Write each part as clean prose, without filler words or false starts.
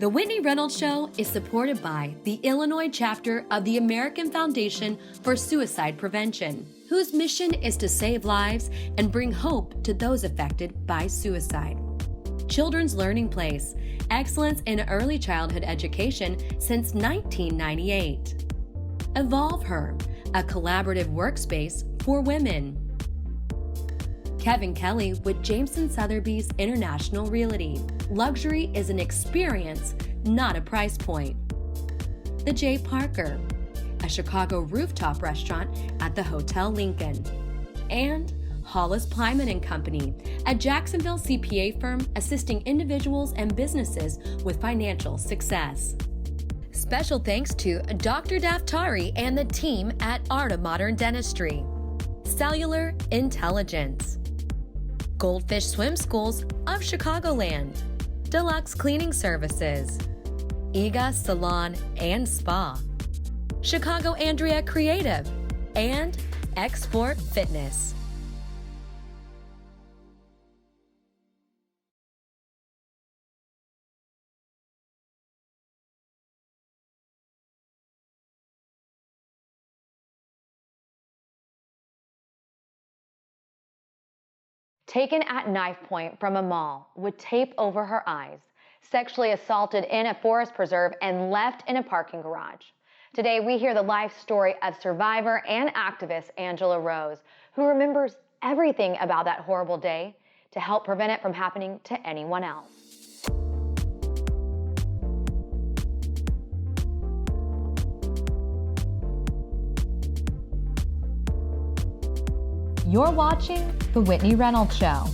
The Whitney Reynolds Show is supported by the Illinois chapter of the American Foundation for Suicide Prevention, whose mission is to save lives and bring hope to those affected by suicide. Children's Learning Place, excellence in early childhood education since 1998. Evolve Her, a collaborative workspace for women. Kevin Kelly with Jameson Sotheby's International Realty. Luxury is an experience, not a price point. The J. Parker, a Chicago rooftop restaurant at the Hotel Lincoln. And Hollis Plyman and Company, a Jacksonville CPA firm assisting individuals and businesses with financial success. Special thanks to Dr. Daftari and the team at Art of Modern Dentistry. Cellular Intelligence. Goldfish Swim Schools of Chicagoland. Deluxe Cleaning Services. Iga Salon and Spa. Chicago Andrea Creative. And Export Fitness. Taken at knife point from a mall with tape over her eyes, sexually assaulted in a forest preserve, and left in a parking garage. Today, we hear the life story of survivor and activist Angela Rose, who remembers everything about that horrible day to help prevent it from happening to anyone else. You're watching The Whitney Reynolds Show.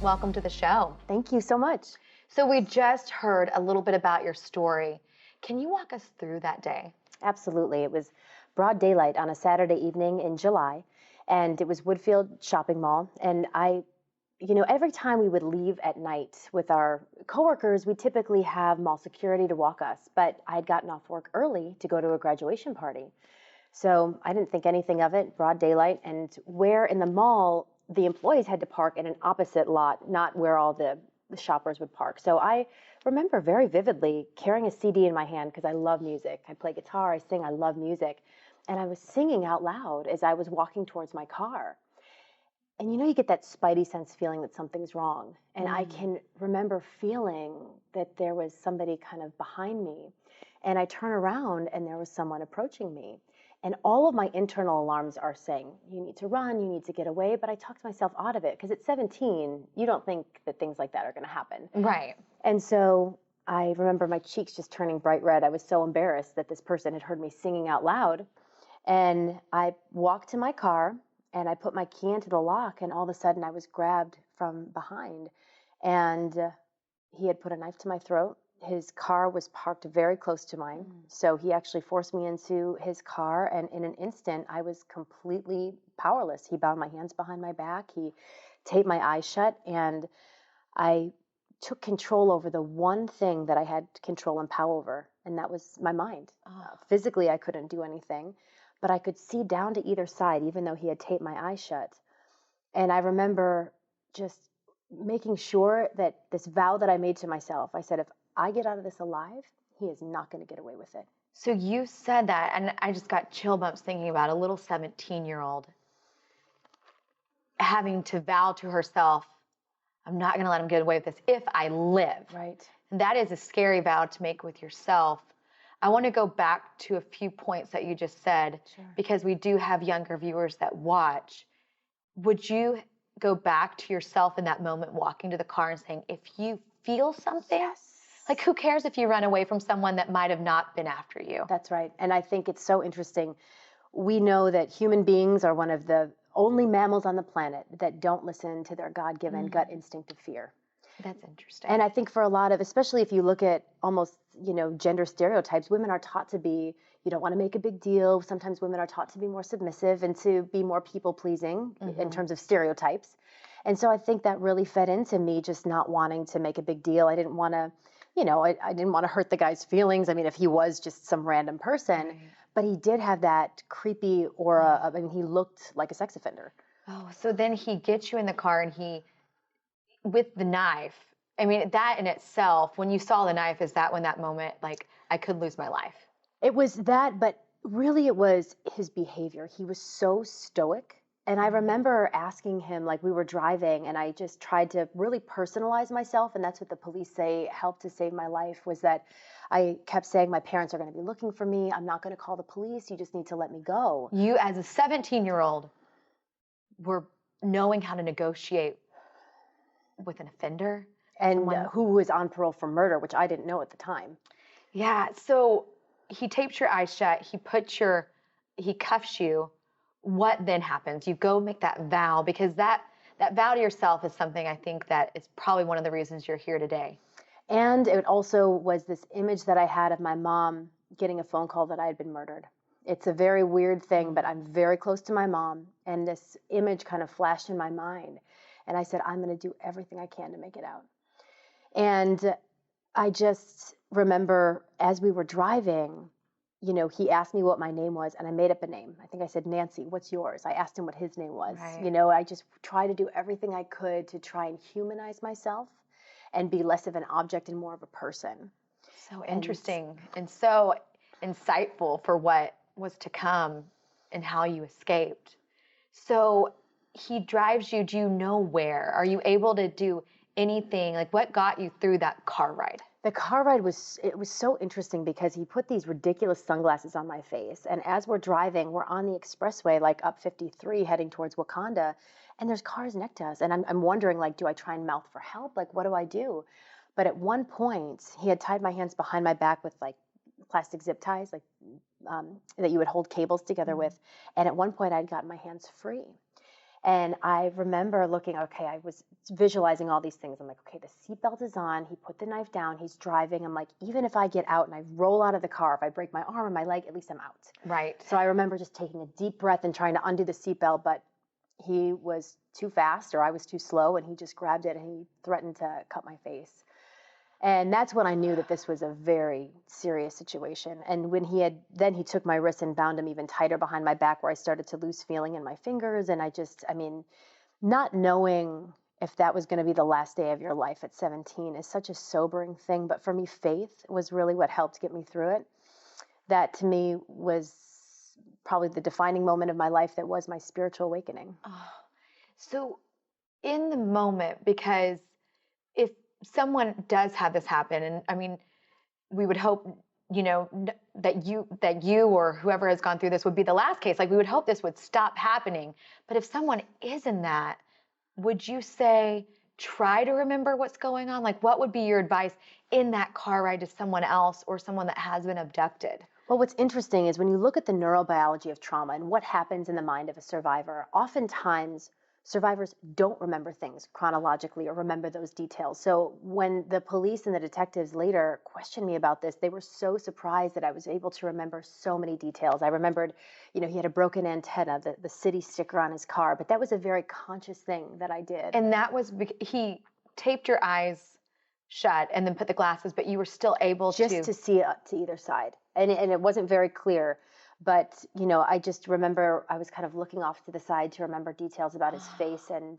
Welcome to the show. Thank you so much. So we just heard a little bit about your story. Can you walk us through that day? Absolutely. It was broad daylight on a Saturday evening in July, and it was Woodfield Shopping Mall. And every time we would leave at night with our coworkers, we typically have mall security to walk us. But I had gotten off work early to go to a graduation party. So I didn't think anything of it, broad daylight, and where in the mall the employees had to park in an opposite lot, not where all the shoppers would park. So I remember very vividly carrying a CD in my hand because I love music. I play guitar, I sing, I love music. And I was singing out loud as I was walking towards my car. And you get that spidey sense feeling that something's wrong. And I can remember feeling that there was somebody kind of behind me. And I turn around and there was someone approaching me. And all of my internal alarms are saying, you need to run, you need to get away. But I talked myself out of it because at 17, you don't think that things like that are going to happen. Right. And so I remember my cheeks just turning bright red. I was so embarrassed that this person had heard me singing out loud. And I walked to my car and I put my key into the lock. And all of a sudden I was grabbed from behind. And he had put a knife to my throat. His car was parked very close to mine. So he actually forced me into his car. And in an instant, I was completely powerless. He bound my hands behind my back. He taped my eyes shut. And I took control over the one thing that I had control and power over. And that was my mind. Physically, I couldn't do anything. But I could see down to either side, even though he had taped my eyes shut. And I remember just making sure that this vow that I made to myself, I said, if I get out of this alive, he is not going to get away with it. So you said that, and I just got chill bumps thinking about a little 17-year-old having to vow to herself, I'm not going to let him get away with this if I live. Right. And that is a scary vow to make with yourself. I want to go back to a few points that you just said, because we do have younger viewers that watch. Would you go back to yourself in that moment, walking to the car and saying, if you feel something, like who cares if you run away from someone that might have not been after you? That's right. And I think it's so interesting. We know that human beings are one of the only mammals on the planet that don't listen to their God-given gut instinct of fear. That's interesting. And I think for a lot of, especially if you look at almost, gender stereotypes, women are taught to be, you don't want to make a big deal. Sometimes women are taught to be more submissive and to be more people-pleasing in terms of stereotypes. And so I think that really fed into me just not wanting to make a big deal. I didn't want to, I didn't want to hurt the guy's feelings. I mean, if he was just some random person, but he did have that creepy aura. He looked like a sex offender. Oh, so then he gets you in the car and he, with the knife, I mean, that in itself, when you saw the knife, is that when that moment, like, I could lose my life? It was that, but really it was his behavior. He was so stoic. And I remember asking him, like, we were driving, and I just tried to really personalize myself. And that's what the police say helped to save my life, was that I kept saying, my parents are going to be looking for me. I'm not going to call the police. You just need to let me go. You, as a 17-year-old, were knowing how to negotiate with an offender? And who was on parole for murder, which I didn't know at the time. Yeah, so he tapes your eyes shut, he cuffs you. What then happens? You go make that vow, because that vow to yourself is something I think that is probably one of the reasons you're here today. And it also was this image that I had of my mom getting a phone call that I had been murdered. It's a very weird thing, but I'm very close to my mom, and this image kind of flashed in my mind. And I said, I'm going to do everything I can to make it out. And I just remember as we were driving, you know, he asked me what my name was, and I made up a name. I think I said, Nancy, what's yours? I asked him what his name was. Right. You know, I just tried to do everything I could to try and humanize myself and be less of an object and more of a person. So interesting and so insightful for what was to come and how you escaped. So he drives you, do you know where? Are you able to do anything? Like, what got you through that car ride? The car ride was so interesting because he put these ridiculous sunglasses on my face. And as we're driving, we're on the expressway, like up 53 heading towards Wakanda, and there's cars next to us. And I'm wondering, like, do I try and mouth for help? Like, what do I do? But at one point, he had tied my hands behind my back with like plastic zip ties, like that you would hold cables together with. And at one point, I'd gotten my hands free. And I remember looking, okay, I was visualizing all these things. I'm like, okay, the seatbelt is on. He put the knife down. He's driving. I'm like, even if I get out and I roll out of the car, if I break my arm or my leg, at least I'm out. Right. So I remember just taking a deep breath and trying to undo the seatbelt, but he was too fast or I was too slow, and he just grabbed it and he threatened to cut my face. And that's when I knew that this was a very serious situation. And when he took my wrist and bound them even tighter behind my back, where I started to lose feeling in my fingers. And I mean, not knowing if that was going to be the last day of your life at 17 is such a sobering thing. But for me, faith was really what helped get me through it. That to me was probably the defining moment of my life that was my spiritual awakening. Oh, so in the moment, because if someone does have this happen, and I mean, we would hope, you know, that you or whoever has gone through this would be the last case. Like, we would hope this would stop happening. But if someone is in that, would you say, try to remember what's going on? Like, what would be your advice in that car ride to someone else or someone that has been abducted? Well, what's interesting is when you look at the neurobiology of trauma and what happens in the mind of a survivor, oftentimes survivors don't remember things chronologically or remember those details. So when the police and the detectives later questioned me about this, they were so surprised that I was able to remember so many details. I remembered, you know, he had a broken antenna, the city sticker on his car, but that was a very conscious thing that I did. And that was, he taped your eyes shut and then put the glasses, but you were still able to see to either side. And it wasn't very clear. But, you know, I just remember I was kind of looking off to the side to remember details about his face and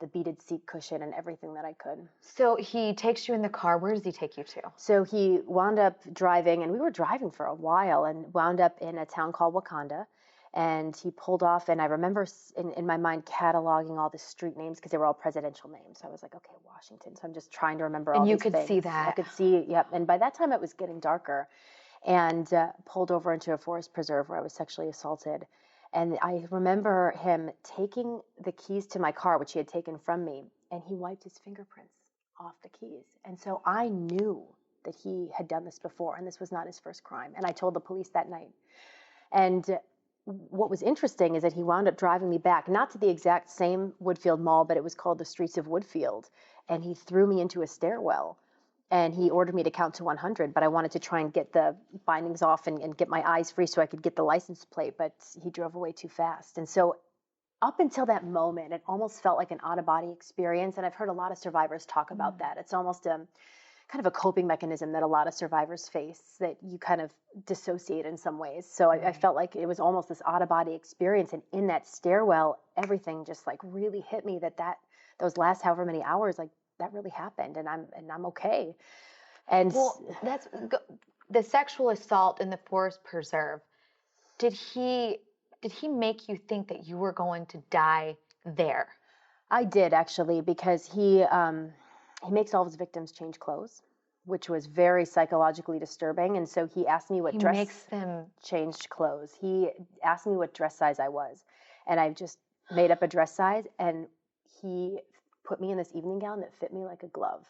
the beaded seat cushion and everything that I could. So he takes you in the car. Where does he take you to? So he wound up driving, and we were driving for a while, and wound up in a town called Wakanda. And he pulled off, and I remember in my mind cataloging all the street names because they were all presidential names. So I was like, okay, Washington. So I'm just trying to remember all these things. And you could see that. I could see, yep. And by that time it was getting darker. And pulled over into a forest preserve where I was sexually assaulted. And I remember him taking the keys to my car, which he had taken from me, and he wiped his fingerprints off the keys. And so I knew that he had done this before, and this was not his first crime. And I told the police that night. And what was interesting is that he wound up driving me back, not to the exact same Woodfield Mall, but it was called the Streets of Woodfield. And he threw me into a stairwell. And he ordered me to count to 100, but I wanted to try and get the bindings off and get my eyes free so I could get the license plate, but he drove away too fast. And so up until that moment, it almost felt like an out-of-body experience, and I've heard a lot of survivors talk about that. It's almost kind of a coping mechanism that a lot of survivors face, that you kind of dissociate in some ways. So I felt like it was almost this out-of-body experience, and in that stairwell, everything just like really hit me that those last however many hours, like, that really happened, and I'm okay. And well, the sexual assault in the forest preserve. Did he make you think that you were going to die there? I did, actually, because he makes all of his victims change clothes, which was very psychologically disturbing. And so he asked me what He dress makes them changed clothes. He asked me what dress size I was, and I just made up a dress size, and he put me in this evening gown that fit me like a glove.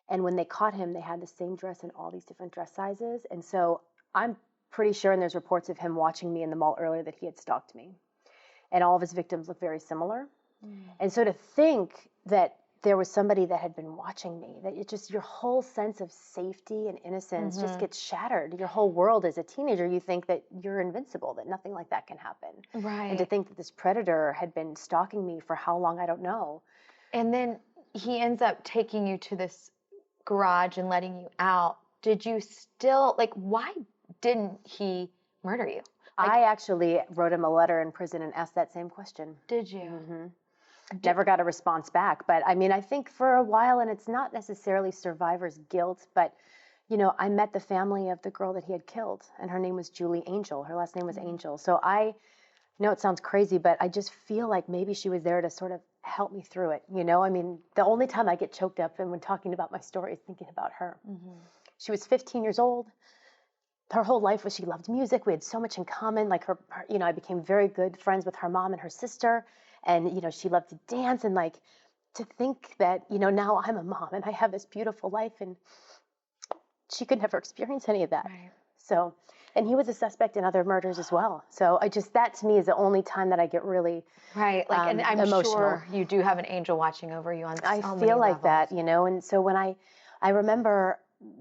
And when they caught him, they had the same dress in all these different dress sizes. And so I'm pretty sure, and there's reports of him watching me in the mall earlier, that he had stalked me. And all of his victims look very similar. And so to think that there was somebody that had been watching me, that it just, your whole sense of safety and innocence just gets shattered. Your whole world as a teenager, you think that you're invincible, that nothing like that can happen. Right. And to think that this predator had been stalking me for how long, I don't know. And then he ends up taking you to this garage and letting you out. Did you still, like, why didn't he murder you? Like, I actually wrote him a letter in prison and asked that same question. did you? Never got a response back. But I mean, I think for a while, and it's not necessarily survivor's guilt, but, you know, I met the family of the girl that he had killed, and her name was Julie Angel. Her last name was Angel. So I know it sounds crazy, but I just feel like maybe she was there to sort of help me through it. You know, I mean, the only time I get choked up and when talking about my story is thinking about her. She was 15 years old. Her whole life was, she loved music. We had so much in common. Like her, you know, I became very good friends with her mom and her sister. And, you know, she loved to dance, and like to think that, you know, now I'm a mom and I have this beautiful life, and she could never experience any of that. Right. So, and he was a suspect in other murders as well. So I just, that to me is the only time that I get really Right. Like, and I'm emotional. sure you do have an angel watching over you on so I many feel like levels. that, you know. And so when I remember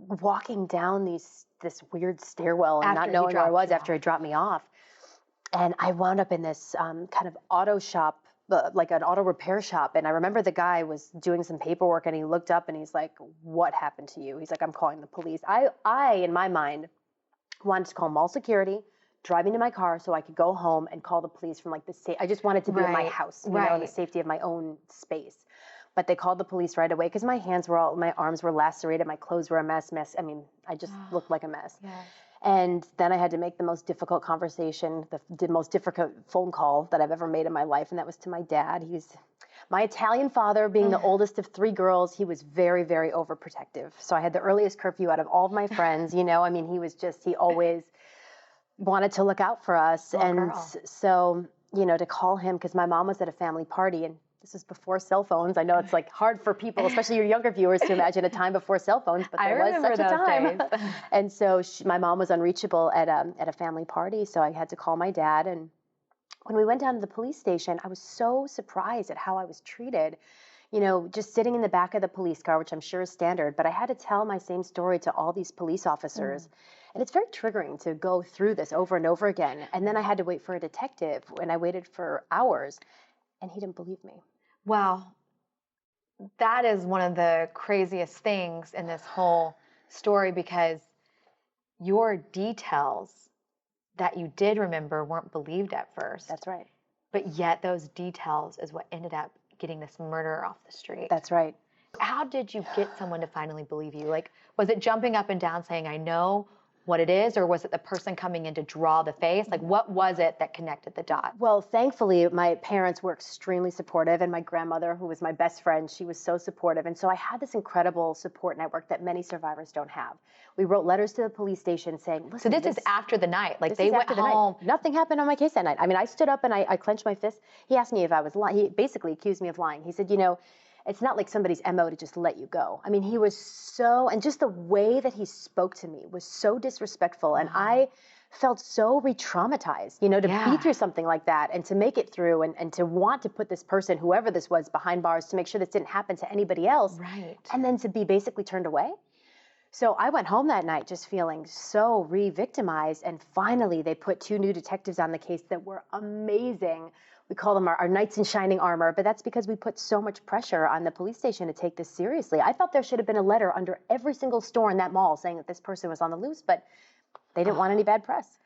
walking down this weird stairwell and After not he knowing where I dropped was you after he dropped me off. And I wound up in this kind of auto shop, like an auto repair shop. And I remember the guy was doing some paperwork, and he looked up and he's like, "What happened to you?" He's like, "I'm calling the police." I in my mind, wanted to call mall security, drive into my car so I could go home and call the police from like I just wanted to be in my house, you know, in the safety of my own space. But they called the police right away because my arms were lacerated, my clothes were a mess. I mean, I just looked like a mess. Yes. And then I had to make the most difficult conversation, the most difficult phone call that I've ever made in my life, and that was to my dad. He's my Italian father, being the oldest of 3 girls. He was very, very overprotective. So I had the earliest curfew out of all of my friends, you know. I mean, he always wanted to look out for us. So, you know, to call him, because my mom was at a family party, and this was before cell phones. I know it's like hard for people, especially your younger viewers, to imagine a time before cell phones, but there was such a time. And so my mom was unreachable at a family party, so I had to call my dad. And when we went down to the police station, I was so surprised at how I was treated. You know, just sitting in the back of the police car, which I'm sure is standard, but I had to tell my same story to all these police officers. And it's very triggering to go through this over and over again. And then I had to wait for a detective, and I waited for hours, and he didn't believe me. Wow. That is one of the craziest things in this whole story, because your details that you did remember weren't believed at first. That's right. But yet those details is what ended up getting this murderer off the street. That's right. How did you get someone to finally believe you? Like, was it jumping up and down saying, "I know what it is," or was it the person coming in to draw the face? Like, what was it that connected the dots? Well, thankfully, my parents were extremely supportive, and my grandmother, who was my best friend, she was so supportive. And so I had this incredible support network that many survivors don't have. We wrote letters to the police station saying, "Listen, so this is after the night. Like, they went after the home. Night. Nothing happened on my case that night. I mean, I stood up and I clenched my fist. He asked me if I was lying. He basically accused me of lying. He said, "You know, it's not like somebody's MO to just let you go." I mean, he was so, and just the way that he spoke to me was so disrespectful. And I felt so re-traumatized, you know, to be through something like that and to make it through and to want to put this person, whoever this was, behind bars to make sure this didn't happen to anybody else. Right. And then to be basically turned away. So I went home that night just feeling so re-victimized. And finally, they put 2 new detectives on the case that were amazing. We call them our knights in shining armor, but that's because we put so much pressure on the police station to take this seriously. I thought there should have been a letter under every single store in that mall saying that this person was on the loose, but they didn't want any bad press.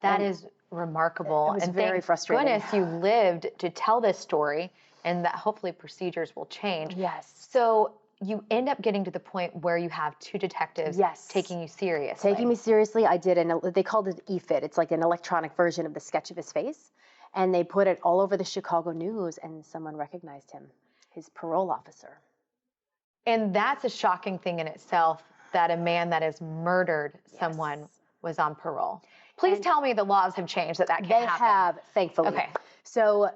That is remarkable. It was and very thank frustrating. goodness you lived to tell this story, and that hopefully procedures will change. Yes. So you end up getting to the point where you have two detectives taking you seriously. Taking me seriously. I did they called it EFIT. It's like an electronic version of the sketch of his face. And they put it all over the Chicago news, and someone recognized him, his parole officer. And that's a shocking thing in itself, that a man that has murdered someone was on parole. Please tell me the laws have changed, that can't happen. They have, thankfully. Okay. So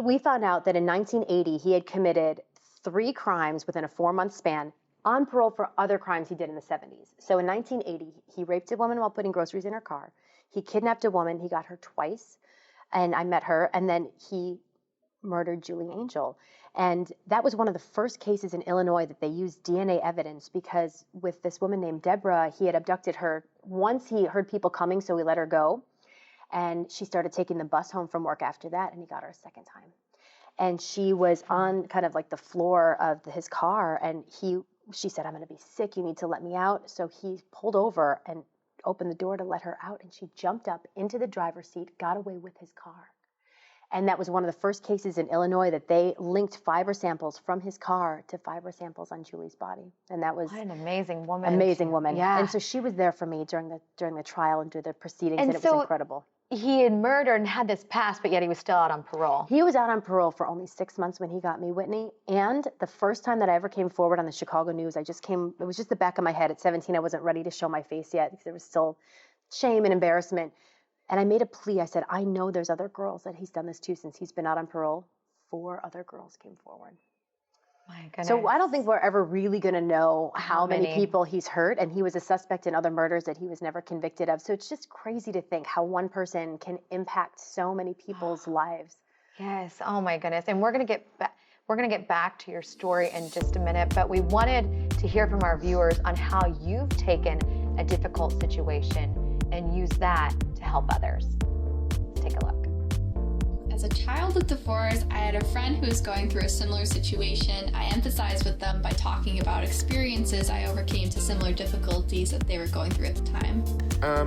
we found out that in 1980, he had committed 3 crimes within a 4-month span, on parole for other crimes he did in the 70s. So in 1980, he raped a woman while putting groceries in her car. He kidnapped a woman. He got her twice, and I met her. And then he murdered Julie Angel. And that was one of the first cases in Illinois that they used DNA evidence, because with this woman named Deborah, he had abducted her. Once he heard people coming, so he let her go. And she started taking the bus home from work after that, and he got her a second time. And she was on kind of like the floor of his car, and she said, "I'm going to be sick. You need to let me out." So he pulled over and opened the door to let her out, and she jumped up into the driver's seat, got away with his car. And that was one of the first cases in Illinois that they linked fiber samples from his car to fiber samples on Julie's body. And that was... What an amazing woman. Amazing woman. Yeah. And so she was there for me during the trial and through the proceedings, and it so was incredible. He had murdered and had this past, but yet he was still out on parole. He was out on parole for only 6 months when he got me, Whitney. And the first time that I ever came forward on the Chicago news, it was just the back of my head. At 17, I wasn't ready to show my face yet, because there was still shame and embarrassment. And I made a plea. I said, I know there's other girls that he's done this to since he's been out on parole. 4 other girls came forward. My goodness. So I don't think we're ever really going to know how many people he's hurt. And he was a suspect in other murders that he was never convicted of. So it's just crazy to think how one person can impact so many people's lives. Yes. Oh my goodness. And we're going to get back to your story in just a minute, but we wanted to hear from our viewers on how you've taken a difficult situation and used that to help others. Let's take a look. As a child of divorce, I had a friend who was going through a similar situation. I empathized with them by talking about experiences I overcame to similar difficulties that they were going through at the time.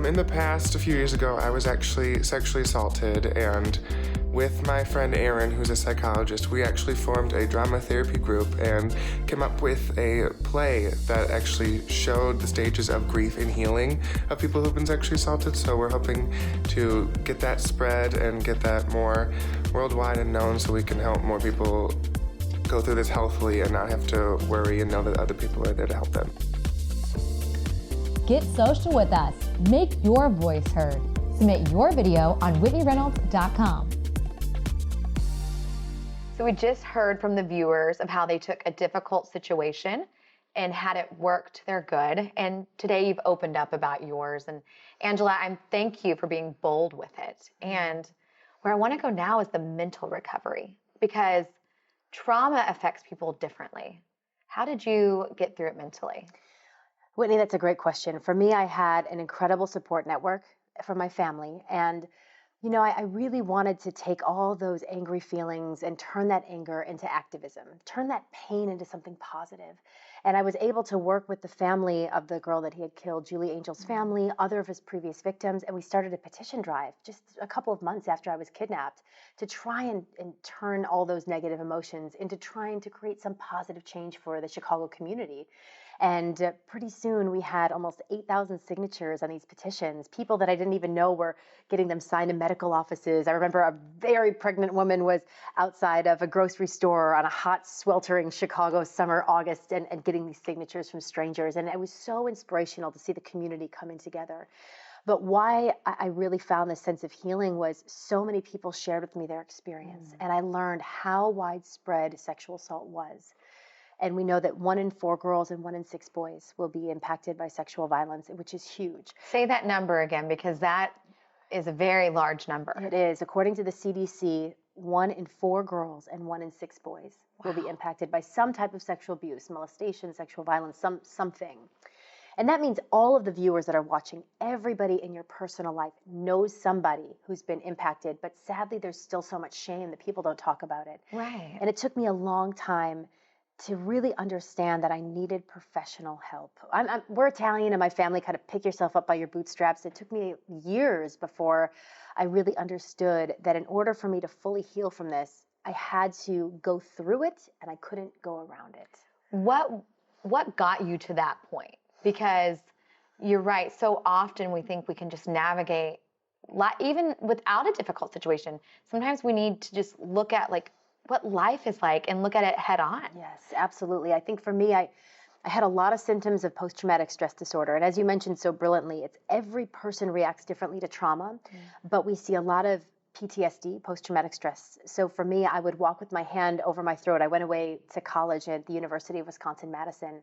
In the past, a few years ago, I was actually sexually assaulted, and with my friend Aaron, who's a psychologist, we actually formed a drama therapy group and came up with a play that actually showed the stages of grief and healing of people who've been sexually assaulted. So we're hoping to get that spread and get that more worldwide and known, so we can help more people go through this healthily and not have to worry and know that other people are there to help them. Get social with us. Make your voice heard. Submit your video on WhitneyReynolds.com. So we just heard from the viewers of how they took a difficult situation and had it work to their good. And today you've opened up about yours. And Angela, I thank you for being bold with it. And where I want to go now is the mental recovery, because trauma affects people differently. How did you get through it mentally? Whitney, that's a great question. For me, I had an incredible support network from my family. And, you know, I really wanted to take all those angry feelings and turn that anger into activism, turn that pain into something positive. And I was able to work with the family of the girl that he had killed, Julie Angel's family, other of his previous victims, and we started a petition drive just a couple of months after I was kidnapped to try and turn all those negative emotions into trying to create some positive change for the Chicago community. And pretty soon we had almost 8,000 signatures on these petitions. People that I didn't even know were getting them signed in medical offices. I remember a very pregnant woman was outside of a grocery store on a hot, sweltering Chicago summer, August, and getting these signatures from strangers. And it was so inspirational to see the community coming together. But why I really found this sense of healing was so many people shared with me their experience. And I learned how widespread sexual assault was. And we know that 1 in 4 girls and 1 in 6 boys will be impacted by sexual violence, which is huge. Say that number again, because that is a very large number. It is. According to the CDC, 1 in 4 girls and 1 in 6 boys will be impacted by some type of sexual abuse, molestation, sexual violence, something. And that means all of the viewers that are watching, everybody in your personal life knows somebody who's been impacted, but sadly there's still so much shame that people don't talk about it. Right. And it took me a long time to really understand that I needed professional help. We're Italian, and my family kind of pick yourself up by your bootstraps. It took me years before I really understood that in order for me to fully heal from this, I had to go through it and I couldn't go around it. What got you to that point? Because you're right, so often we think we can just navigate even without a difficult situation. Sometimes we need to just look at like what life is like and look at it head on. Yes, absolutely. I think for me, I had a lot of symptoms of post-traumatic stress disorder. And as you mentioned so brilliantly, it's every person reacts differently to trauma, but we see a lot of PTSD, post-traumatic stress. So for me, I would walk with my hand over my throat. I went away to college at the University of Wisconsin-Madison,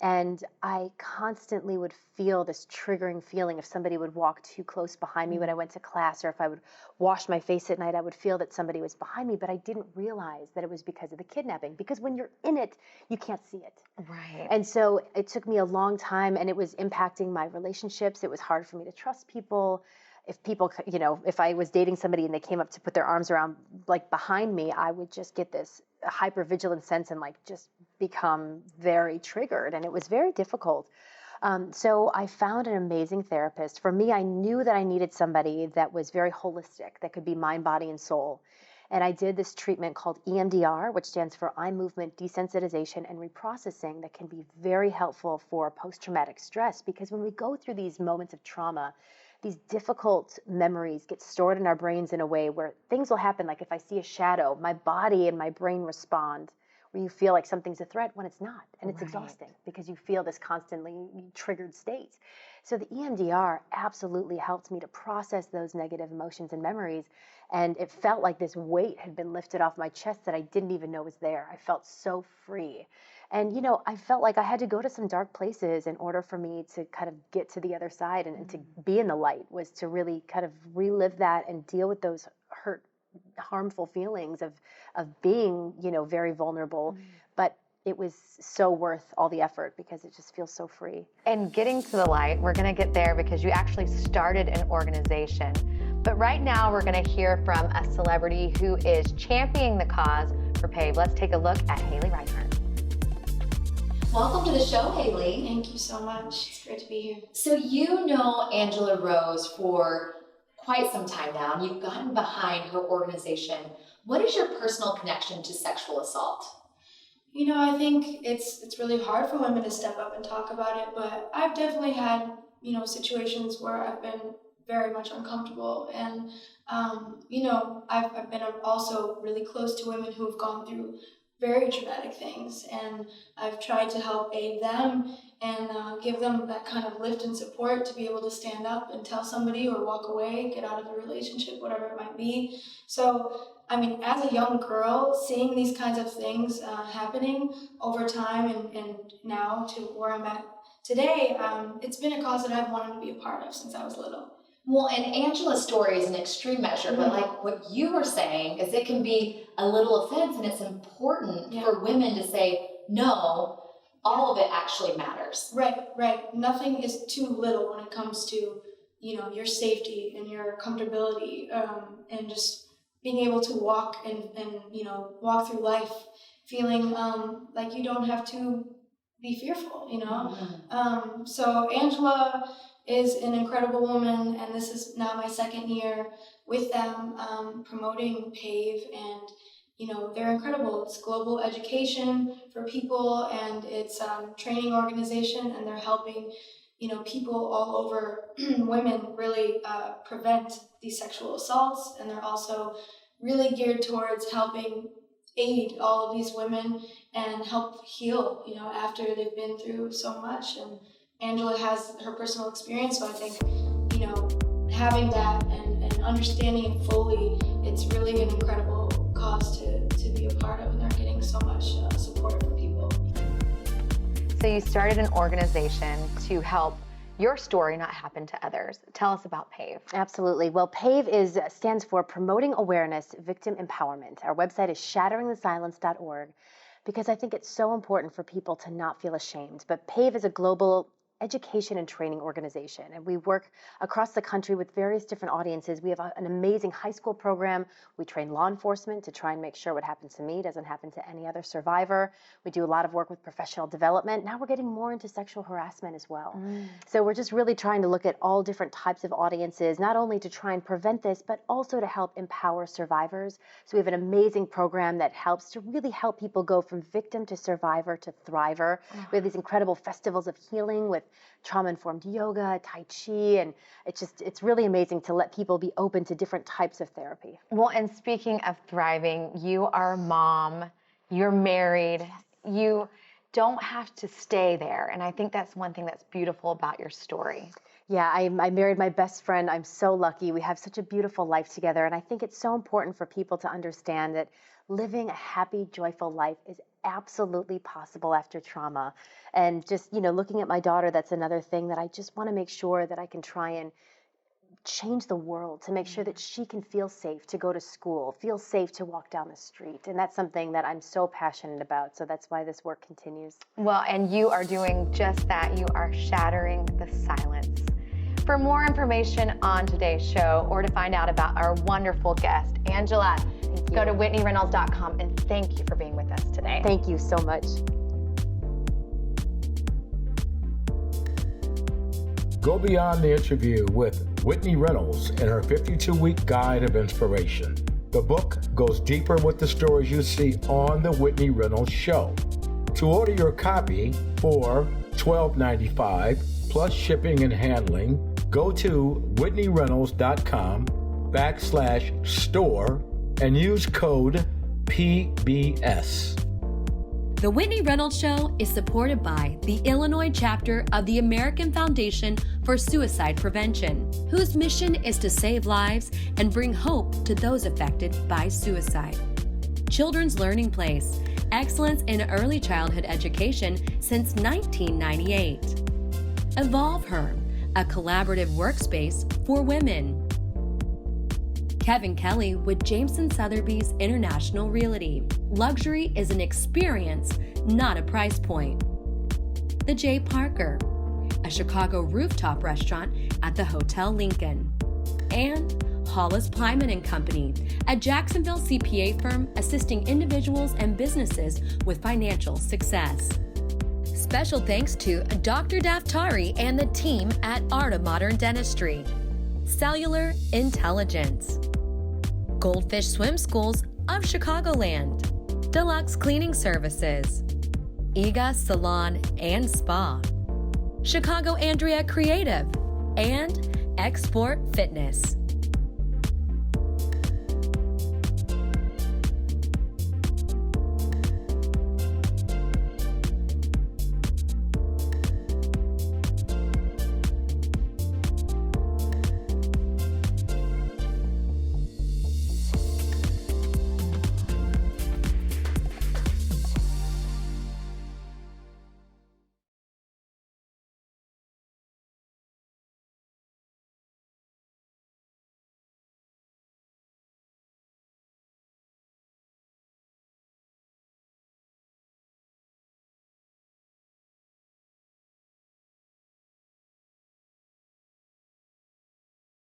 and I constantly would feel this triggering feeling if somebody would walk too close behind me when I went to class, or if I would wash my face at night, I would feel that somebody was behind me, but I didn't realize that it was because of the kidnapping, because when you're in it, you can't see it. Right. And so it took me a long time, and it was impacting my relationships. It was hard for me to trust people. If people, if I was dating somebody and they came up to put their arms around, like behind me, I would just get this hypervigilant sense and like just become very triggered. And it was very difficult. So I found an amazing therapist. For me, I knew that I needed somebody that was very holistic, that could be mind, body, and soul. And I did this treatment called EMDR, which stands for eye movement desensitization and reprocessing, that can be very helpful for post-traumatic stress, because when we go through these moments of trauma, these difficult memories get stored in our brains in a way where things will happen. Like if I see a shadow, my body and my brain respond, where you feel like something's a threat when it's not. And it's exhausting because you feel this constantly triggered state. So the EMDR absolutely helped me to process those negative emotions and memories. And it felt like this weight had been lifted off my chest that I didn't even know was there. I felt so free. And, I felt like I had to go to some dark places in order for me to kind of get to the other side and to be in the light, was to really kind of relive that and deal with those hurt, harmful feelings of being, very vulnerable. But it was so worth all the effort because it just feels so free. And getting to the light, we're going to get there because you actually started an organization. But right now we're going to hear from a celebrity who is championing the cause for PAVE. Let's take a look at Haley Reinhardt. Welcome to the show, Haley. Thank you so much. It's great to be here. So you know Angela Rose for quite some time now, and you've gotten behind her organization. What is your personal connection to sexual assault? I think it's really hard for women to step up and talk about it, but I've definitely had, situations where I've been very much uncomfortable. And, I've been also really close to women who have gone through very traumatic things, and I've tried to help aid them and give them that kind of lift and support to be able to stand up and tell somebody or walk away, get out of a relationship, whatever it might be. So, as a young girl, seeing these kinds of things happening over time and now to where I'm at today, it's been a cause that I've wanted to be a part of since I was little. Well, and Angela's story is an extreme measure, but like what you were saying is it can be a little offense, and it's important for women to say, no, all of it actually matters. Right. Nothing is too little when it comes to, your safety and your comfortability, and just being able to walk and walk through life feeling like you don't have to be fearful, So Angela is an incredible woman, and this is now my second year with them promoting PAVE, and they're incredible. It's global education for people, and it's training organization, and they're helping people all over women really prevent these sexual assaults, and they're also really geared towards helping aid all of these women and help heal after they've been through so much. And Angela has her personal experience, so I think, having that and understanding it fully, it's really an incredible cause to be a part of, and they're getting so much support from people. So you started an organization to help your story not happen to others. Tell us about PAVE. Absolutely. Well, PAVE stands for Promoting Awareness, Victim Empowerment. Our website is shatteringthesilence.org, because I think it's so important for people to not feel ashamed. But PAVE is a global education and training organization. And we work across the country with various different audiences. We have an amazing high school program. We train law enforcement to try and make sure what happens to me doesn't happen to any other survivor. We do a lot of work with professional development. Now we're getting more into sexual harassment as well. So we're just really trying to look at all different types of audiences, not only to try and prevent this, but also to help empower survivors. So we have an amazing program that helps to really help people go from victim to survivor to thriver. We have these incredible festivals of healing with trauma-informed yoga, Tai Chi, and it's really amazing to let people be open to different types of therapy. Well, and speaking of thriving, you are a mom, you're married, you don't have to stay there. And I think that's one thing that's beautiful about your story. Yeah, I married my best friend. I'm so lucky. We have such a beautiful life together. And I think it's so important for people to understand that living a happy, joyful life is absolutely possible after trauma. And just, looking at my daughter, that's another thing that I just want to make sure that I can try and change the world, to make sure that she can feel safe to go to school, feel safe to walk down the street. And that's something that I'm so passionate about. So that's why this work continues. Well, and you are doing just that. You are shattering the silence. For more information on today's show or to find out about our wonderful guest, Angela, go to WhitneyReynolds.com, and thank you for being with us today. Thank you so much. Go beyond the interview with Whitney Reynolds in her 52-week guide of inspiration. The book goes deeper with the stories you see on The Whitney Reynolds Show. To order your copy for $12.95 plus shipping and handling, go to WhitneyReynolds.com/store and use code PBS. The Whitney Reynolds Show is supported by the Illinois chapter of the American Foundation for Suicide Prevention, whose mission is to save lives and bring hope to those affected by suicide. Children's Learning Place, excellence in early childhood education since 1998. Evolve Her, a collaborative workspace for women. Kevin Kelly with Jameson Sotheby's International Realty. Luxury is an experience, not a price point. The J. Parker, a Chicago rooftop restaurant at the Hotel Lincoln. And Hollis Plyman & Company, a Jacksonville CPA firm assisting individuals and businesses with financial success. Special thanks to Dr. Daftari and the team at Art of Modern Dentistry. Cellular Intelligence. Goldfish Swim Schools of Chicagoland. Deluxe Cleaning Services. Iga Salon and Spa. Chicago Andrea Creative. And Export Fitness.